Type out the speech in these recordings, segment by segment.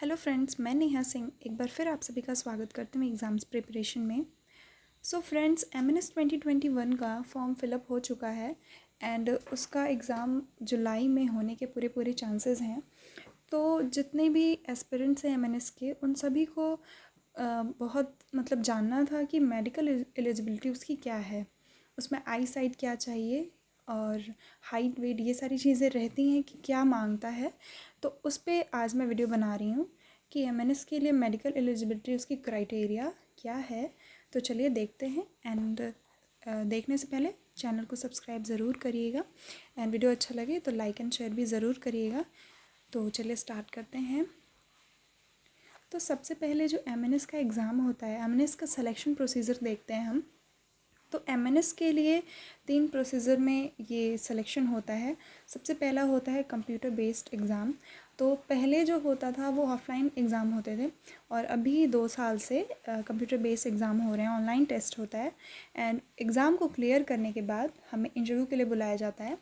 Hello friends, मैं नेहा सिंह एक बार फिर आप सभी का स्वागत करती हूँ एग्ज़ाम्स प्रिपरेशन में। सो फ्रेंड्स, एमएनएस 2021 का फॉर्म फिलअप हो चुका है एंड उसका एग्ज़ाम जुलाई में होने के पूरे चांसेस हैं। तो जितने भी एस्पिरेंट्स हैं एमएनएस के, उन सभी को बहुत जानना था कि मेडिकल एलिजिबिलिटी उसकी क्या है, उसमें आई साइट क्या चाहिए और हाइट वेट ये सारी चीज़ें रहती हैं कि क्या मांगता है। तो उस पर आज मैं वीडियो बना रही हूँ कि एमएनएस के लिए मेडिकल एलिजिबिलिटी उसकी क्राइटेरिया क्या है। तो चलिए देखते हैं एंड देखने से पहले चैनल को सब्सक्राइब ज़रूर करिएगा एंड वीडियो अच्छा लगे तो लाइक एंड शेयर भी ज़रूर करिएगा। तो चलिए स्टार्ट करते हैं। तो सबसे पहले जो एमएनएस का एग्ज़ाम होता है, एमएनएस का सिलेक्शन प्रोसीजर देखते हैं हम। तो एमएनएस के लिए 3 प्रोसीजर में ये सिलेक्शन होता है। सबसे पहला होता है कंप्यूटर बेस्ड एग्ज़ाम। तो पहले जो होता था वो ऑफलाइन एग्ज़ाम होते थे और अभी 2 साल से कंप्यूटर बेस्ड एग्ज़ाम हो रहे हैं, ऑनलाइन टेस्ट होता है एंड एग्ज़ाम को क्लियर करने के बाद हमें इंटरव्यू के लिए बुलाया जाता है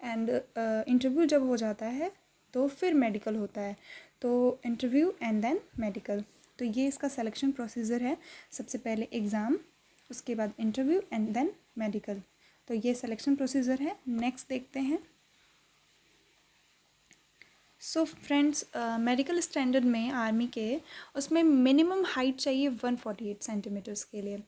एंड इंटरव्यू जब हो जाता है तो फिर मेडिकल होता है। तो इंटरव्यू एंड देन मेडिकल, तो ये इसका सिलेक्शन प्रोसीजर है। सबसे पहले एग्ज़ाम, उसके बाद इंटरव्यू एंड देन मेडिकल। तो ये सिलेक्शन प्रोसीजर है। नेक्स्ट देखते हैं। सो फ्रेंड्स, मेडिकल स्टैंडर्ड में आर्मी के उसमें मिनिमम हाइट चाहिए 148 सेंटीमीटर्स के लिए।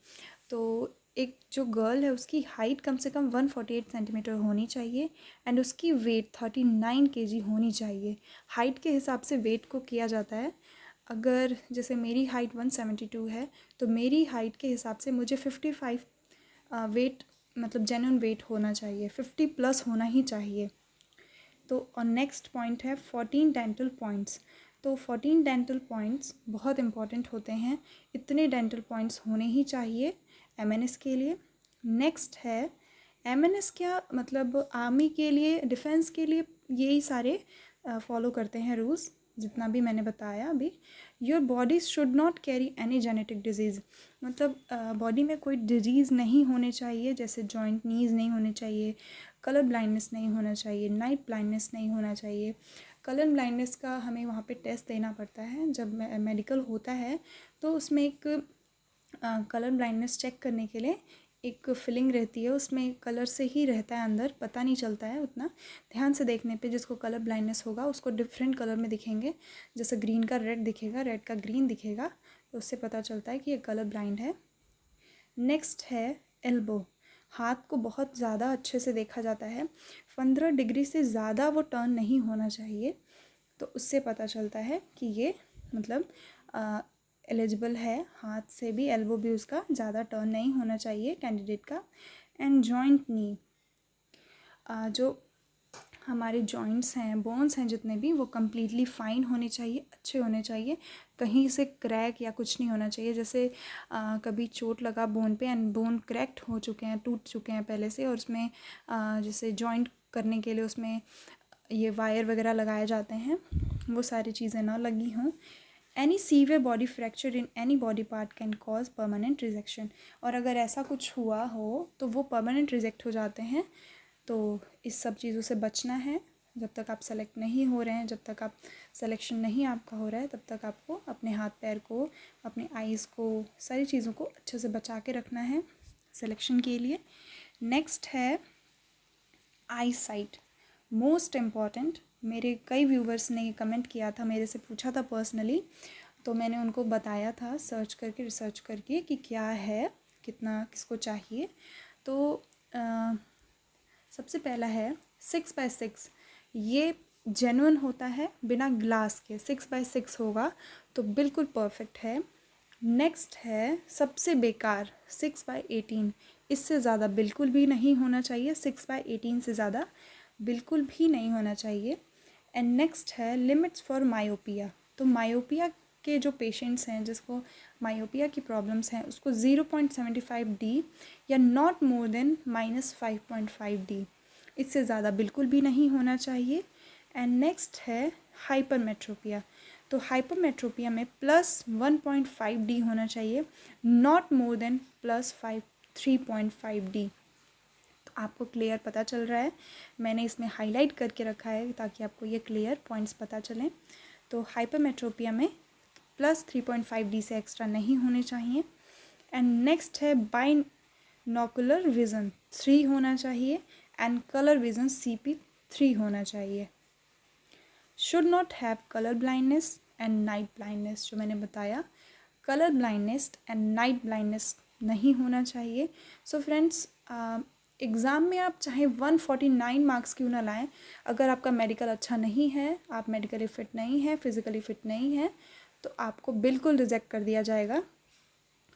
तो एक जो गर्ल है उसकी हाइट कम से कम 148 सेंटीमीटर होनी चाहिए एंड उसकी वेट 39 केजी होनी चाहिए। हाइट के हिसाब से वेट को किया जाता है। अगर जैसे मेरी हाइट 172 है तो मेरी हाइट के हिसाब से मुझे 55 वेट जेन्युइन वेट होना चाहिए, 50 प्लस होना ही चाहिए। तो और नेक्स्ट पॉइंट है 14 डेंटल पॉइंट्स। तो 14 डेंटल पॉइंट्स बहुत इंपॉर्टेंट होते हैं, इतने डेंटल पॉइंट्स होने ही चाहिए एमएनएस के लिए। नेक्स्ट है एमएनएस क्या आर्मी के लिए, डिफेंस के लिए यही सारे फॉलो करते हैं रूल्स जितना भी मैंने बताया अभी। Your body should not carry any genetic disease, body में कोई डिजीज़ नहीं होने चाहिए, जैसे जॉइंट नीज नहीं होने चाहिए, कलर ब्लाइंडनेस नहीं होना चाहिए, नाइट ब्लाइंडनेस नहीं होना चाहिए। कलर ब्लाइंडनेस का हमें वहाँ पे टेस्ट देना पड़ता है जब मेडिकल होता है। तो उसमें एक कलर ब्लाइंडनेस चेक करने के लिए एक फिलिंग रहती है, उसमें कलर से ही रहता है, अंदर पता नहीं चलता है उतना। ध्यान से देखने पे जिसको कलर ब्लाइंडनेस होगा उसको डिफरेंट कलर में दिखेंगे, जैसे ग्रीन का रेड दिखेगा, रेड का ग्रीन दिखेगा, तो उससे पता चलता है कि ये कलर ब्लाइंड है। नेक्स्ट है एल्बो। हाथ को बहुत ज़्यादा अच्छे से देखा जाता है, 15 डिग्री से ज़्यादा वो टर्न नहीं होना चाहिए, तो उससे पता चलता है कि ये एलिजिबल है। हाथ से भी, एल्बो भी उसका ज़्यादा टर्न नहीं होना चाहिए कैंडिडेट का। एंड जॉइंट नी, जो हमारे जॉइंट्स हैं, बोन्स हैं जितने भी, वो कम्प्लीटली फाइन होने चाहिए, अच्छे होने चाहिए, कहीं से क्रैक या कुछ नहीं होना चाहिए। जैसे कभी चोट लगा बोन पे एंड बोन क्रैक्ड हो चुके हैं, टूट चुके हैं पहले से, और उसमें जैसे जॉइंट करने के लिए उसमें ये वायर वगैरह लगाए जाते हैं, वो सारी चीज़ें ना लगी हों। Any severe body fracture in any body part can cause permanent rejection, और अगर ऐसा कुछ हुआ हो तो वो परमानेंट रिजेक्ट हो जाते हैं। तो इस सब चीज़ों से बचना है। जब तक आप सेलेक्ट नहीं हो रहे हैं, जब तक आप सिलेक्शन नहीं आपका हो रहा है, तब तक आपको अपने हाथ पैर को, अपने आइज़ को, सारी चीज़ों को अच्छे से बचा के रखना है सिलेक्शन के लिए। नेक्स्ट है आई साइट, मोस्ट इम्पॉर्टेंट। मेरे कई व्यूवर्स ने कमेंट किया था, मेरे से पूछा था पर्सनली, तो मैंने उनको बताया था सर्च करके, रिसर्च करके कि क्या है, कितना किसको चाहिए। तो सबसे पहला है 6x6। ये जेन्युइन होता है, बिना ग्लास के 6x6 होगा तो बिल्कुल परफेक्ट है। नेक्स्ट है सबसे बेकार 6x18, इससे ज़्यादा बिल्कुल भी नहीं होना चाहिए, 6x18 से ज़्यादा बिल्कुल भी नहीं होना चाहिए। एंड नेक्स्ट है लिमिट्स फॉर मायोपिया। तो मायोपिया के जो पेशेंट्स हैं, जिसको मायोपिया की प्रॉब्लम्स हैं, उसको 0.75D या नॉट मोर देन -5.5D, इससे ज़्यादा बिल्कुल भी नहीं होना चाहिए। एंड नेक्स्ट है हाइपरमेट्रोपिया। तो हाइपरमेट्रोपिया में +1.5D होना चाहिए, नॉट मोर देन +3.5D। तो आपको क्लियर पता चल रहा है, मैंने इसमें हाईलाइट करके रखा है ताकि आपको ये क्लियर पॉइंट्स पता चलें। तो हाइपरमेट्रोपिया में +3.5D से एक्स्ट्रा नहीं होने चाहिए। एंड नेक्स्ट है बाइनोकुलर विज़न 3 होना चाहिए एंड कलर विज़न CP3 होना चाहिए। Should not have colour blindness and night blindness, जो मैंने बताया, colour blindness and night blindness नहीं होना चाहिए। सो फ्रेंड्स, एग्ज़ाम में आप चाहे 149 मार्क्स क्यों ना लाएं, अगर आपका मेडिकल अच्छा नहीं है, आप मेडिकली फ़िट नहीं है, फिज़िकली फ़िट नहीं है, तो आपको बिल्कुल रिजेक्ट कर दिया जाएगा।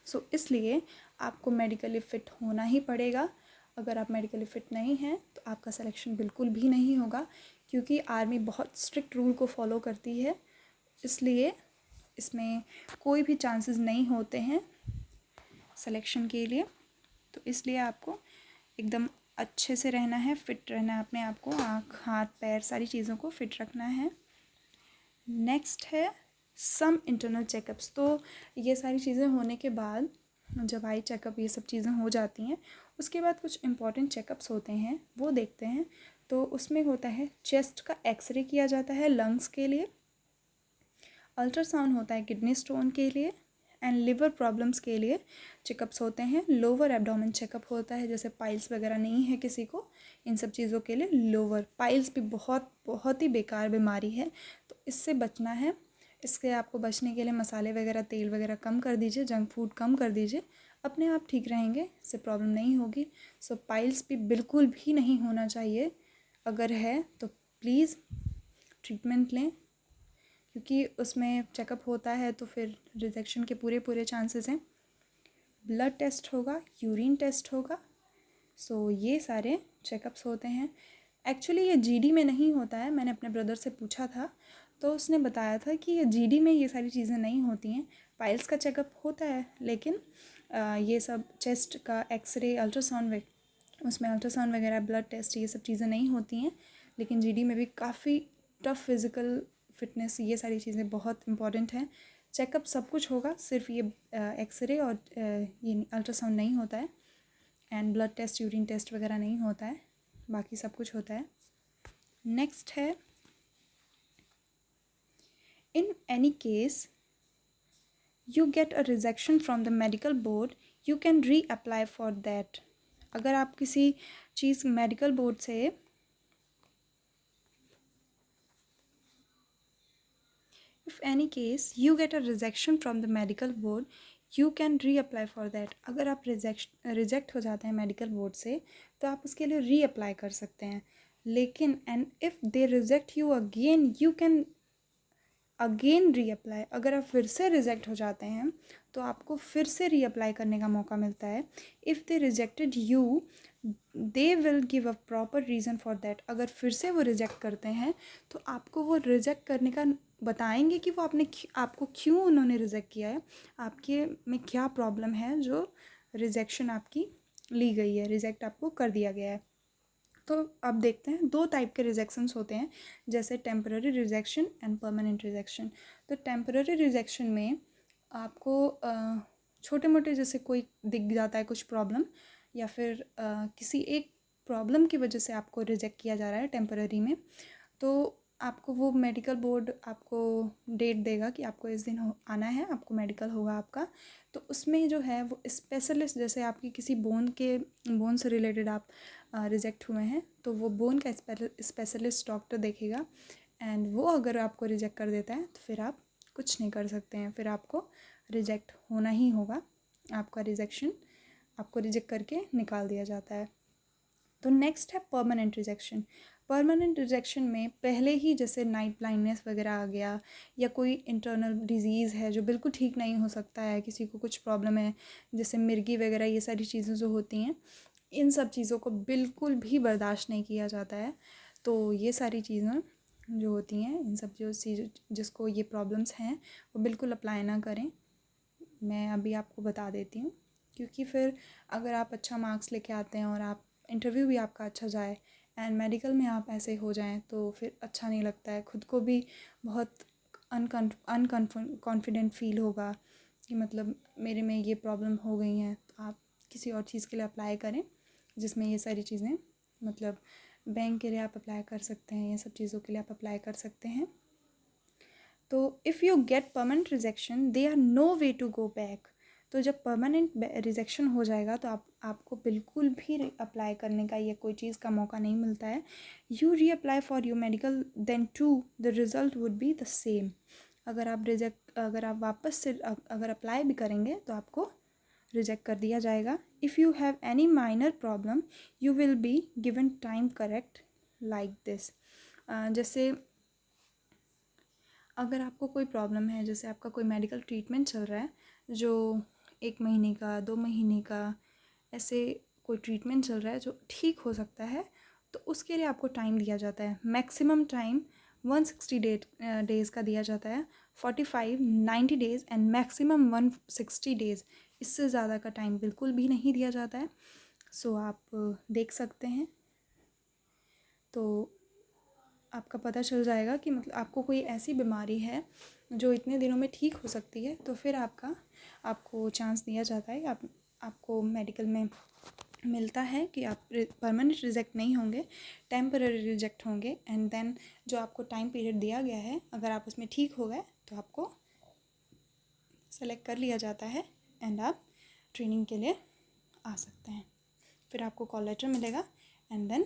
सो इसलिए आपको मेडिकली फ़िट होना ही पड़ेगा। अगर आप मेडिकली फ़िट नहीं हैं तो आपका सिलेक्शन बिल्कुल भी नहीं होगा, क्योंकि आर्मी बहुत स्ट्रिक्ट रूल को फॉलो करती है, इसलिए इसमें कोई भी चांसेस नहीं होते हैं सिलेक्शन के लिए। तो इसलिए आपको एकदम अच्छे से रहना है, फ़िट रहना है, अपने आप को, आँख हाथ पैर सारी चीज़ों को फ़िट रखना है। नेक्स्ट है सम इंटरनल चेकअप्स। तो ये सारी चीज़ें होने के बाद, जब आई चेकअप ये सब चीज़ें हो जाती हैं, उसके बाद कुछ इंपॉर्टेंट चेकअप्स होते हैं, वो देखते हैं। तो उसमें होता है चेस्ट का एक्सरे किया जाता है लंग्स के लिए, अल्ट्रासाउंड होता है किडनी स्टोन के लिए, एंड लिवर प्रॉब्लम्स के लिए चेकअप्स होते हैं। लोअर एब्डोमेन चेकअप होता है, जैसे पाइल्स वगैरह नहीं है किसी को, इन सब चीज़ों के लिए लोअर पाइल्स भी बहुत ही बेकार बीमारी है, तो इससे बचना है। इसके आपको बचने के लिए मसाले वगैरह तेल वगैरह कम कर दीजिए, जंक फूड कम कर दीजिए, अपने आप ठीक रहेंगे, इससे प्रॉब्लम नहीं होगी। सो पाइल्स भी बिल्कुल भी नहीं होना चाहिए, अगर है तो प्लीज़ ट्रीटमेंट लें, क्योंकि उसमें चेकअप होता है तो फिर रिजेक्शन के पूरे चांसेस हैं। ब्लड टेस्ट होगा, यूरिन टेस्ट होगा, सो ये सारे चेकअप्स होते हैं। एक्चुअली ये जीडी में नहीं होता है, मैंने अपने ब्रदर से पूछा था तो उसने बताया था कि ये जीडी में ये सारी चीज़ें नहीं होती हैं। पाइल्स का चेकअप होता है, लेकिन ये सब चेस्ट का एक्सरे, अल्ट्रासाउंड, उसमें अल्ट्रासाउंड वगैरह, ब्लड टेस्ट, ये सब चीज़ें नहीं होती हैं। लेकिन जीडी में भी काफ़ी टफ फिज़िकल फिटनेस, ये सारी चीज़ें बहुत इंपॉर्टेंट हैं। चेकअप सब कुछ होगा, सिर्फ ये एक्सरे और ये अल्ट्रासाउंड नहीं होता है, and blood test, urine test वगैरह नहीं होता है, बाकी सब कुछ होता है। नेक्स्ट है in any case you get a rejection from the medical board, you can री अप्लाई फॉर दैट। अगर आप किसी चीज़ मेडिकल बोर्ड से If any case you get a rejection from the medical board, you can reapply for that. अगर आप reject हो जाते हैं मेडिकल बोर्ड से, तो आप उसके लिए रीअप्लाई कर सकते हैं। लेकिन and if they reject you again, you can again reapply. अगर आप फिर से रिजेक्ट हो जाते हैं तो आपको फिर से रीअप्लाई करने का मौका मिलता है। If they rejected you, they will give a proper reason for that. अगर फिर से वो रिजेक्ट करते हैं तो आपको वो रिजेक्ट करने का बताएंगे कि वो आपको क्यों उन्होंने रिजेक्ट किया है, आपके में क्या प्रॉब्लम है जो रिजेक्शन आपकी ली गई है, रिजेक्ट आपको कर दिया गया है। तो अब देखते हैं, दो टाइप के रिजेक्शंस होते हैं, जैसे temporary rejection and permanent rejection. तो टेम्पररी रिजेक्शन में आपको छोटे मोटे, जैसे कोई दिख जाता है कुछ प्रॉब्लम, या फिर किसी एक प्रॉब्लम की वजह से आपको रिजेक्ट किया जा रहा है टेम्पररी में, तो आपको वो मेडिकल बोर्ड आपको डेट देगा कि आपको इस दिन आना है, आपको मेडिकल होगा आपका। तो उसमें जो है वो स्पेशलिस्ट, जैसे आपकी किसी बोन से रिलेटेड आप रिजेक्ट हुए हैं, तो वो बोन का स्पेशलिस्ट डॉक्टर देखेगा, एंड वो अगर आपको रिजेक्ट कर देता है तो फिर आप कुछ नहीं कर सकते हैं, फिर आपको रिजेक्ट होना ही होगा। आपका रिजेक्शन, आपको रिजेक्ट करके निकाल दिया जाता है। तो नेक्स्ट है परमानेंट रिजेक्शन। परमानेंट रिजेक्शन में पहले ही जैसे नाइट ब्लाइंडनेस वगैरह आ गया, या कोई इंटरनल डिजीज़ है जो बिल्कुल ठीक नहीं हो सकता है, किसी को कुछ प्रॉब्लम है जैसे मिर्गी वगैरह, ये सारी चीज़ें जो होती हैं, इन सब चीज़ों को बिल्कुल भी बर्दाश्त नहीं किया जाता है। तो ये सारी चीज़ें जो होती हैं, इन सब जो जिसको ये प्रॉब्लम्स हैं, वो बिल्कुल अप्लाई ना करें। मैं अभी आपको बता देती हूँ, क्योंकि फिर अगर आप अच्छा मार्क्स लेके आते हैं और आप इंटरव्यू भी आपका अच्छा जाए एंड मेडिकल में आप ऐसे हो जाएं, तो फिर अच्छा नहीं लगता है, खुद को भी बहुत कॉन्फिडेंट फील होगा कि मतलब मेरे में ये प्रॉब्लम हो गई हैं। तो आप किसी और चीज़ के लिए अप्लाई करें जिसमें ये सारी चीज़ें, मतलब बैंक के लिए आप अप्लाई कर सकते हैं, ये सब चीज़ों के लिए आप अप्लाई कर सकते हैं। तो if you get permanent rejection they are no way to go back. तो जब परमानेंट रिजेक्शन हो जाएगा तो आपको बिल्कुल भी अप्लाई करने का या कोई चीज़ का मौका नहीं मिलता है। You reapply for your medical then to the result would be the same. अगर आप वापस से अगर अप्लाई भी करेंगे तो आपको रिजेक्ट कर दिया जाएगा। If you have any minor problem you will be given time correct like this. जैसे अगर आपको कोई प्रॉब्लम है, जैसे आपका कोई मेडिकल ट्रीटमेंट चल रहा है जो 1 महीने का 2 महीने का ऐसे कोई ट्रीटमेंट चल रहा है जो ठीक हो सकता है, तो उसके लिए आपको टाइम दिया जाता है। मैक्सिमम टाइम 160 डेज़ का दिया जाता है, 45 90 डेज़ एंड मैक्सिमम 160 डेज़। इससे ज़्यादा का टाइम बिल्कुल भी नहीं दिया जाता है। सो आप देख सकते हैं, तो आपका पता चल जाएगा कि मतलब आपको कोई ऐसी बीमारी है जो इतने दिनों में ठीक हो सकती है, तो फिर आपको चांस दिया जाता है। आपको मेडिकल में मिलता है कि आप परमानेंट रिजेक्ट नहीं होंगे, टेम्पररी रिजेक्ट होंगे। एंड देन जो आपको टाइम पीरियड दिया गया है, अगर आप उसमें ठीक हो गए तो आपको सेलेक्ट कर लिया जाता है एंड आप ट्रेनिंग के लिए आ सकते हैं। फिर आपको कॉल लेटर मिलेगा एंड देन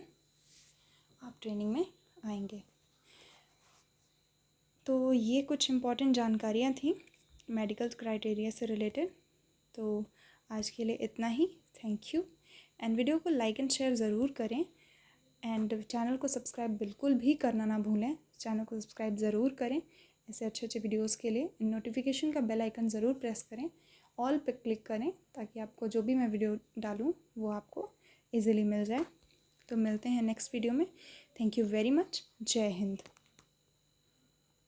आप ट्रेनिंग में आएंगे। तो ये कुछ इम्पॉर्टेंट जानकारियाँ थी मेडिकल क्राइटेरिया से रिलेटेड। तो आज के लिए इतना ही। Thank you. एंड वीडियो को लाइक एंड शेयर ज़रूर करें एंड चैनल को सब्सक्राइब बिल्कुल भी करना ना भूलें। चैनल को सब्सक्राइब ज़रूर करें ऐसे अच्छे अच्छे वीडियोस के लिए। नोटिफिकेशन का बेल आइकन ज़रूर प्रेस करें, ऑल पे क्लिक करें ताकि आपको जो भी मैं वीडियो डालूँ वो आपको इजीली मिल जाए। तो मिलते हैं नेक्स्ट वीडियो में। Thank you very much. जय हिंद।